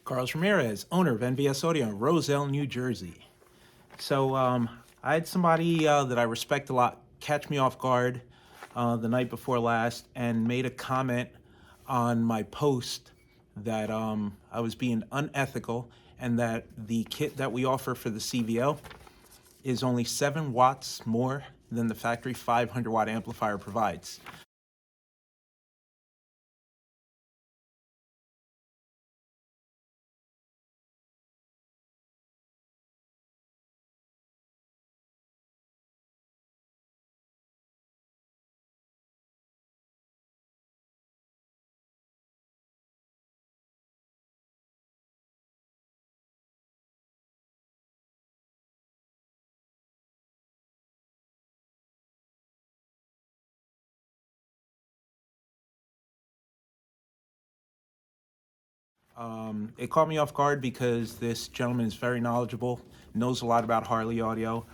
Carlos Ramirez, owner of NVS Audio in Roselle, New Jersey. So I had somebody that I respect a lot catch me off guard the night before last and made a comment on my post that I was being unethical and that the kit that we offer for the CVO is only 7 watts more than the factory 500 watt amplifier provides. It caught me off guard because this gentleman is very knowledgeable, knows a lot about Harley audio,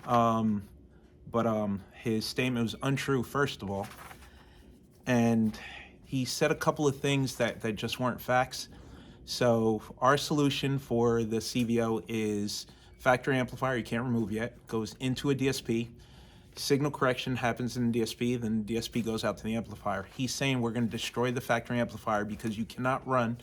but his statement was untrue, first of all, and he said a couple of things that just weren't facts. So our solution for the CVO is factory amplifier, you can't remove yet, goes into a DSP. Signal correction happens in the DSP, then the DSP goes out to the amplifier. He's saying we're going to destroy the factory amplifier because you cannot run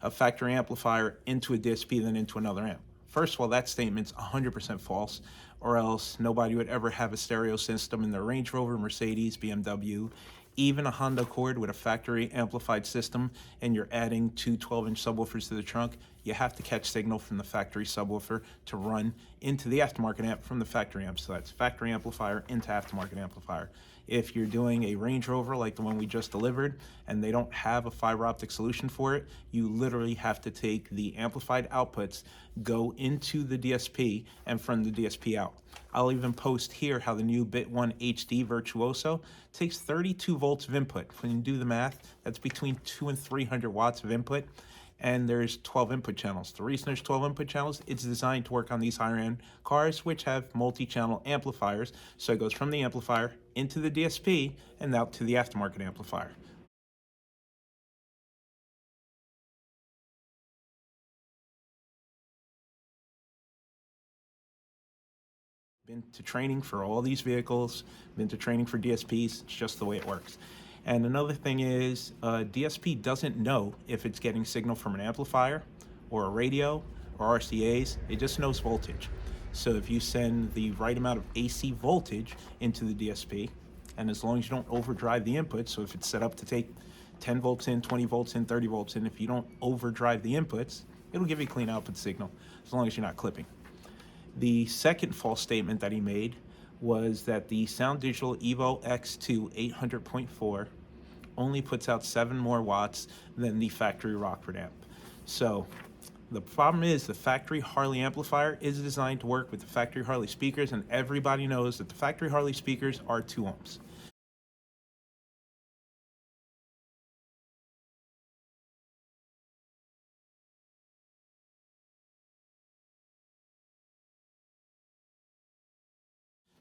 a factory amplifier into a DSP then into another amp. First of all, that statement's 100% false, or else nobody would ever have a stereo system in their Range Rover, Mercedes, BMW, even a Honda Accord with a factory amplified system, and you're adding two 12-inch subwoofers to the trunk. You have to catch signal from the factory subwoofer to run into the aftermarket amp from the factory amp. So that's factory amplifier into aftermarket amplifier. If you're doing a Range Rover like the one we just delivered and they don't have a fiber optic solution for it, you literally have to take the amplified outputs, go into the DSP, and from the DSP out. I'll even post here how the new Bit1 HD Virtuoso takes 32 volts of input. When you do the math, that's between 200 and 300 watts of input, and there's 12 input channels. The reason there's 12 input channels, it's designed to work on these higher end cars which have multi-channel amplifiers, so it goes from the amplifier into the DSP and out to the aftermarket amplifier. Been to training for all these vehicles, been to training for DSPs, it's just the way it works. And another thing is, DSP doesn't know if it's getting signal from an amplifier or a radio or RCAs, it just knows voltage. So if you send the right amount of AC voltage into the DSP, and as long as you don't overdrive the input, so if it's set up to take 10 volts in, 20 volts in, 30 volts in, if you don't overdrive the inputs, it'll give you a clean output signal, as long as you're not clipping. The second false statement that he made was that the Sound Digital Evo X2 800.4 only puts out 7 more watts than the factory Rockford amp. So the problem is the factory Harley amplifier is designed to work with the factory Harley speakers, and everybody knows that the factory Harley speakers are 2 ohms.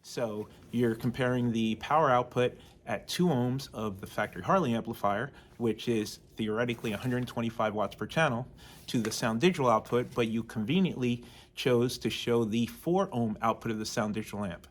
So you're comparing the power output at 2 ohms of the factory Harley amplifier, which is theoretically 125 watts per channel, to the Sound Digital output, but you conveniently chose to show the 4 ohm output of the Sound Digital amp.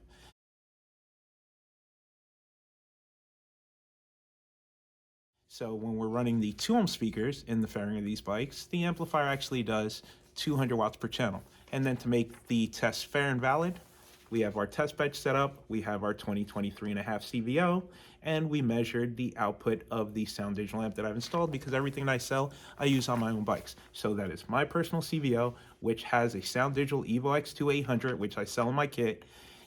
So when we're running the 2 ohm speakers in the fairing of these bikes, the amplifier actually does 200 watts per channel. And then to make the test fair and valid, we have our test bench set up, we have our 2023.5 CVO, and we measured the output of the Sound Digital amp that I've installed, because everything that I sell, I use on my own bikes. So that is my personal CVO, which has a Sound Digital Evo X2 800, which I sell in my kit,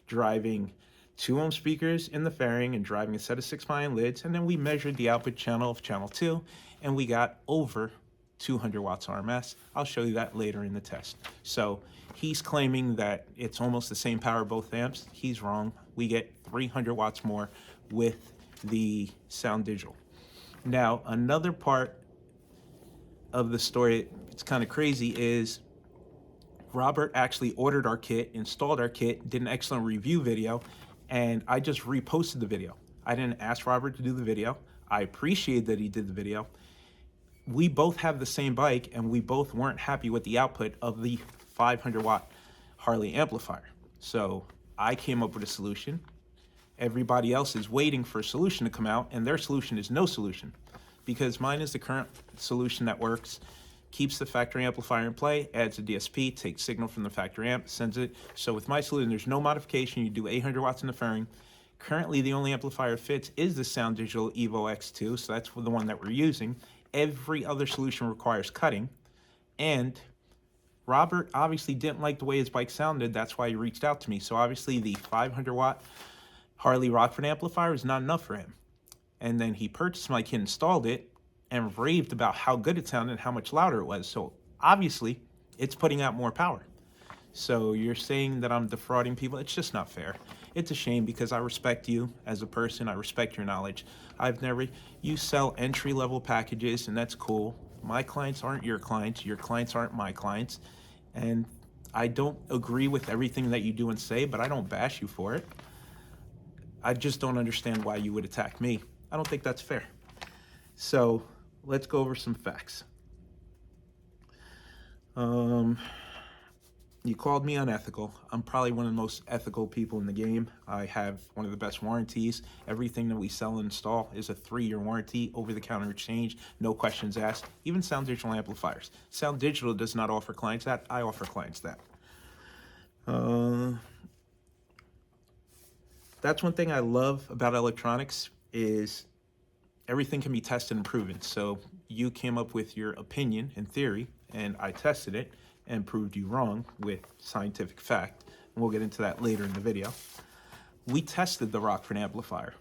driving 2 ohm speakers in the fairing and driving a set of 6x9 lids, and then we measured the output channel of channel 2, and we got over 200 watts RMS. I'll show you that later in the test. So he's claiming that it's almost the same power both amps. He's wrong. We get 300 watts more with the Sound Digital. Now, another part of the story, it's kind of crazy, is Robert actually ordered our kit, installed our kit, did an excellent review video, and I just reposted the video. I didn't ask Robert to do the video. I appreciate that he did the video. we both have the same bike and we both weren't happy with the output of the 500 watt Harley amplifier. So I came up with a solution. Everybody else is waiting for a solution to come out, and their solution is no solution, because mine is the current solution that works, keeps the factory amplifier in play, adds a DSP, takes signal from the factory amp, sends it. So with my solution, there's no modification. You do 800 watts in the fairing. Currently, the only amplifier fits is the Sound Digital Evo X2, so that's the one that we're using. Every other solution requires cutting, and Robert obviously didn't like the way his bike sounded. That's why he reached out to me. So obviously the 500 watt Harley Rockford amplifier is not enough for him. And then he purchased my kit, installed it, and raved about how good it sounded and how much louder it was. So obviously it's putting out more power. So you're saying that I'm defrauding people? It's just not fair. It's a shame, because I respect you as a person. I respect your knowledge. You sell entry-level packages, and that's cool. My clients aren't your clients aren't my clients. And I don't agree with everything that you do and say, but I don't bash you for it. I just don't understand why you would attack me. I don't think that's fair. So let's go over some facts. You called me unethical. I'm probably one of the most ethical people in the game. I have one of the best warranties. Everything that we sell and install is a 3-year warranty, over-the-counter exchange, no questions asked. Even Sound Digital amplifiers. Sound Digital does not offer clients that. I offer clients that. That's one thing I love about electronics, is everything can be tested and proven. So you came up with your opinion and theory, and I tested it and proved you wrong with scientific fact. And we'll get into that later in the video. We tested the Rockford amplifier.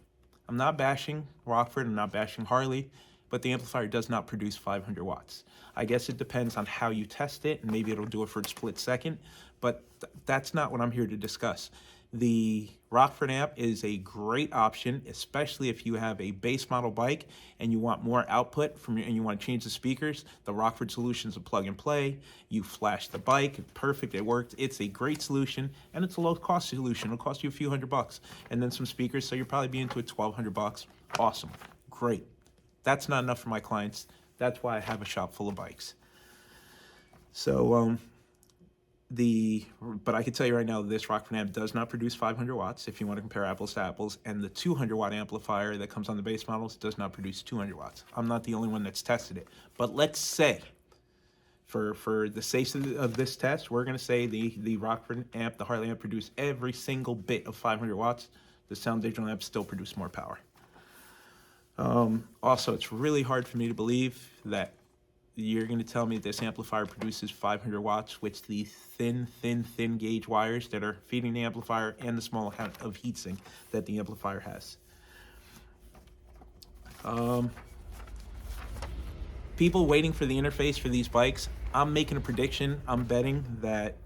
I'm not bashing Rockford, I'm not bashing Harley, but the amplifier does not produce 500 watts. I guess it depends on how you test it, and maybe it'll do it for a split second, but that's not what I'm here to discuss. The Rockford amp is a great option, especially if you have a base model bike and you want more output and you want to change the speakers. The Rockford solution is a plug and play. You flash the bike, it's perfect, it worked. It's a great solution, and it's a low cost solution. It'll cost you a few $100 and then some speakers, so you'll probably be into it $1,200. Awesome, great. That's not enough for my clients. That's why I have a shop full of bikes. So, but I can tell you right now, this Rockford amp does not produce 500 watts if you want to compare apples to apples, and the 200 watt amplifier that comes on the base models does not produce 200 watts. I'm not the only one that's tested it, but let's say, for the sake of this test, we're going to say the Rockford amp, the Harley amp, produce every single bit of 500 watts. The Sound Digital amp still produce more power. Also, it's really hard for me to believe that you're going to tell me this amplifier produces 500 watts with the thin gauge wires that are feeding the amplifier and the small amount of heatsink that the amplifier has. People waiting for the interface for these bikes, I'm making a prediction. I'm betting that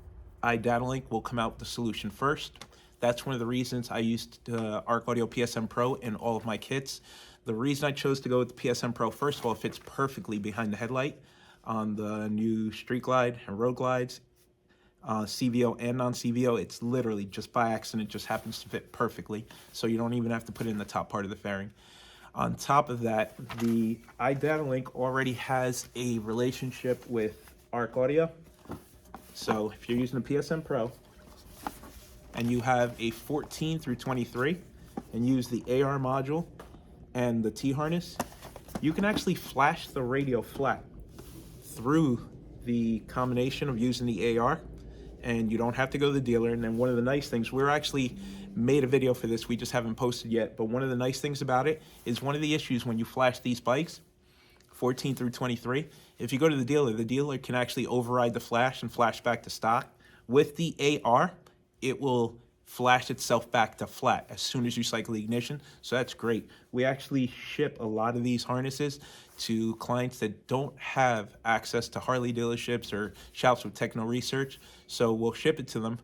iDataLink will come out with the solution first. That's one of the reasons I used Arc Audio PSM Pro in all of my kits. The reason I chose to go with the PSM Pro, first of all, it fits perfectly behind the headlight on the new Street Glide and Road Glides, CVO and non-CVO. It's literally just by accident, just happens to fit perfectly, so you don't even have to put it in the top part of the fairing. On top of that, the iDataLink already has a relationship with Arc Audio. So if you're using the PSM Pro and you have a 14 through 23 and use the AR module and the T-harness, you can actually flash the radio flat through the combination of using the AR, and you don't have to go to the dealer. And then one of the nice things, we're actually made a video for this, we just haven't posted yet, but one of the nice things about it is one of the issues when you flash these bikes, 14 through 23, if you go to the dealer can actually override the flash and flash back to stock. With the AR, it will flash itself back to flat as soon as you cycle the ignition, so that's great. We actually ship a lot of these harnesses to clients that don't have access to Harley dealerships or shops with techno research, so we'll ship it to them.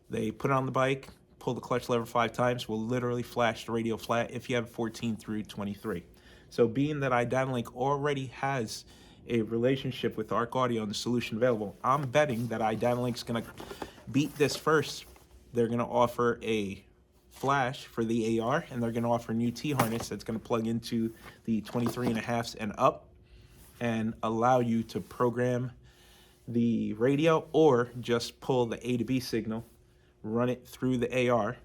They put it on the bike, pull the clutch lever 5 times, we'll literally flash the radio flat if you have 14 through 23. So being that iDataLink already has a relationship with Arc Audio and the solution available, I'm betting that iDatalink's going to beat this first. They're going to offer a flash for the AR, and they're going to offer a new T-harness that's going to plug into the 23.5s and up. and allow you to program the radio or just pull the A to B signal, run it through the AR,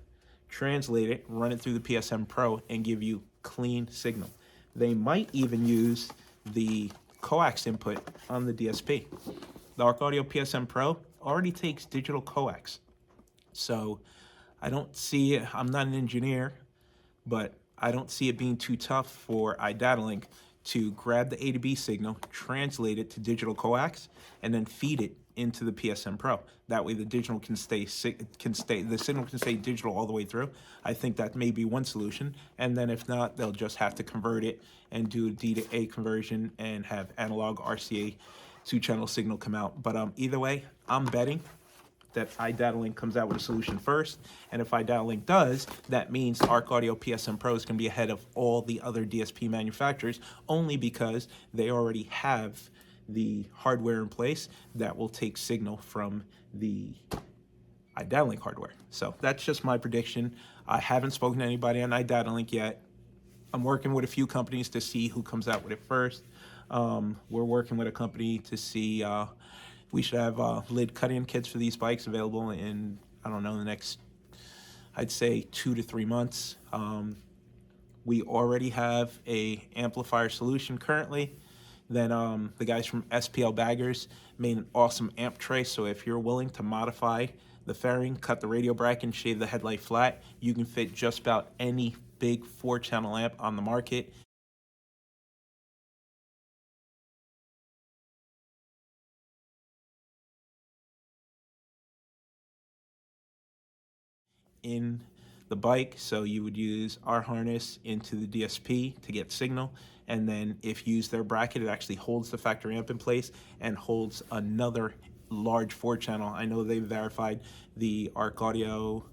translate it, run it through the PSM Pro, and give you clean signal. They might even use the coax input on the DSP. The Arc Audio PSM Pro already takes digital coax. So I don't see it, I'm not an engineer, but I don't see it being too tough for iDataLink to grab the A to B signal, translate it to digital coax, and then feed it into the PSM Pro. That way the digital the signal can stay digital all the way through. I think that may be one solution. And then if not, they'll just have to convert it and do a D to A conversion and have analog RCA 2-channel signal come out. But either way, I'm betting that iDataLink comes out with a solution first. And if iDataLink does, that means Arc Audio PSM Pro is going to be ahead of all the other DSP manufacturers, only because they already have the hardware in place that will take signal from the iDataLink hardware. So that's just my prediction. I haven't spoken to anybody on iDataLink yet. I'm working with a few companies to see who comes out with it first. We're working with a company to see, we should have lid cut-in kits for these bikes available in, I don't know, the next, I'd say 2 to 3 months. We already have a amplifier solution currently. Then the guys from SPL Baggers made an awesome amp tray. So if you're willing to modify the fairing, cut the radio bracket, and shave the headlight flat, you can fit just about any big 4-channel amp on the market. In the bike, so you would use our harness into the DSP to get signal, and then if you use their bracket, it actually holds the factory amp in place and holds another large 4-channel. I know they've verified the Arc Audio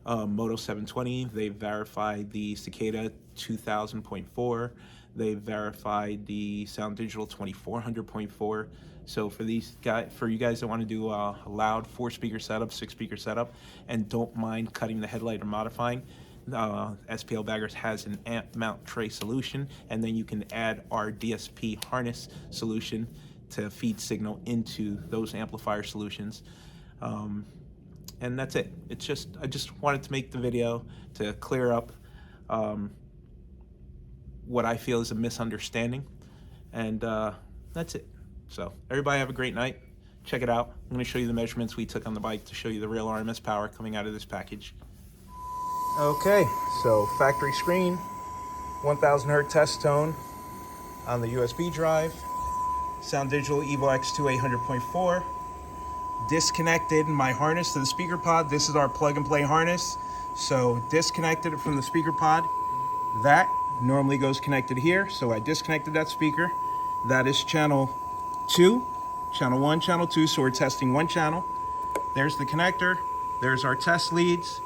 Moto 720, they've verified the Cicada 2000.4, they've verified the Sound Digital 2400.4. So for you guys that want to do a loud 4-speaker setup, 6-speaker setup, and don't mind cutting the headlight or modifying, SPL Baggers has an amp mount tray solution, and then you can add our DSP harness solution to feed signal into those amplifier solutions. And that's it. I just wanted to make the video to clear up what I feel is a misunderstanding, and that's it. So everybody have a great night. Check it out. I'm going to show you the measurements we took on the bike to show you the real RMS power coming out of this package. Okay, so factory screen, 1000 hertz test tone on the USB drive, Sound Digital Evo X2 800.4, disconnected my harness to the speaker pod. This is our plug and play harness. So disconnected it from the speaker pod. That normally goes connected here. So I disconnected that speaker. That is channel 2, channel 1, channel 2. So we're testing one channel. There's the connector. There's our test leads.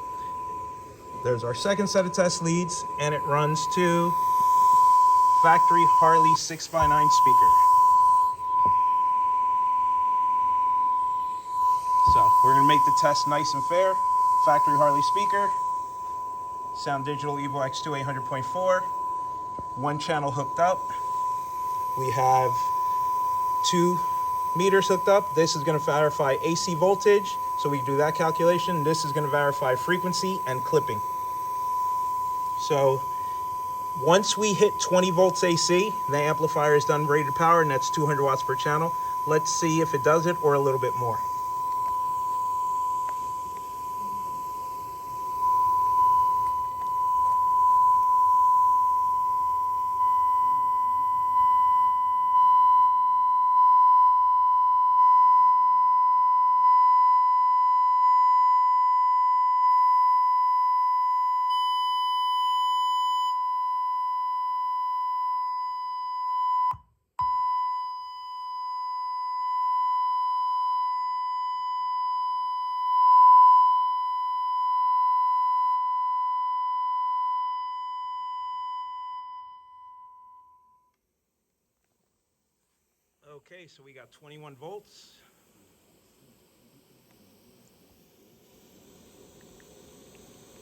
There's our second set of test leads, and it runs to factory Harley 6x9 speaker. So we're gonna make the test nice and fair. Factory Harley speaker, Sound Digital Evo X2 800.4, one channel hooked up. We have 2 meters hooked up. This is gonna verify AC voltage, so we can do that calculation. This is gonna verify frequency and clipping. So once we hit 20 volts AC, the amplifier is done rated power, and that's 200 watts per channel. Let's see if it does it or a little bit more. Okay, so we got 21 volts.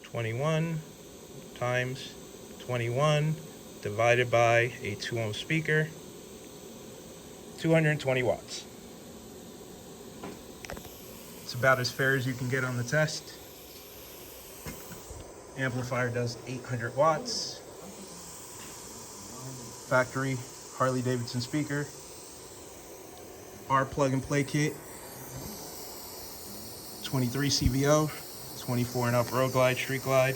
(21) times 21 divided by a 2 ohm speaker. 220 watts. It's about as fair as you can get on the test. Amplifier does 800 watts. Factory Harley Davidson speaker. Our plug and play kit. 23 CVO, 24 and up road glide, street glide.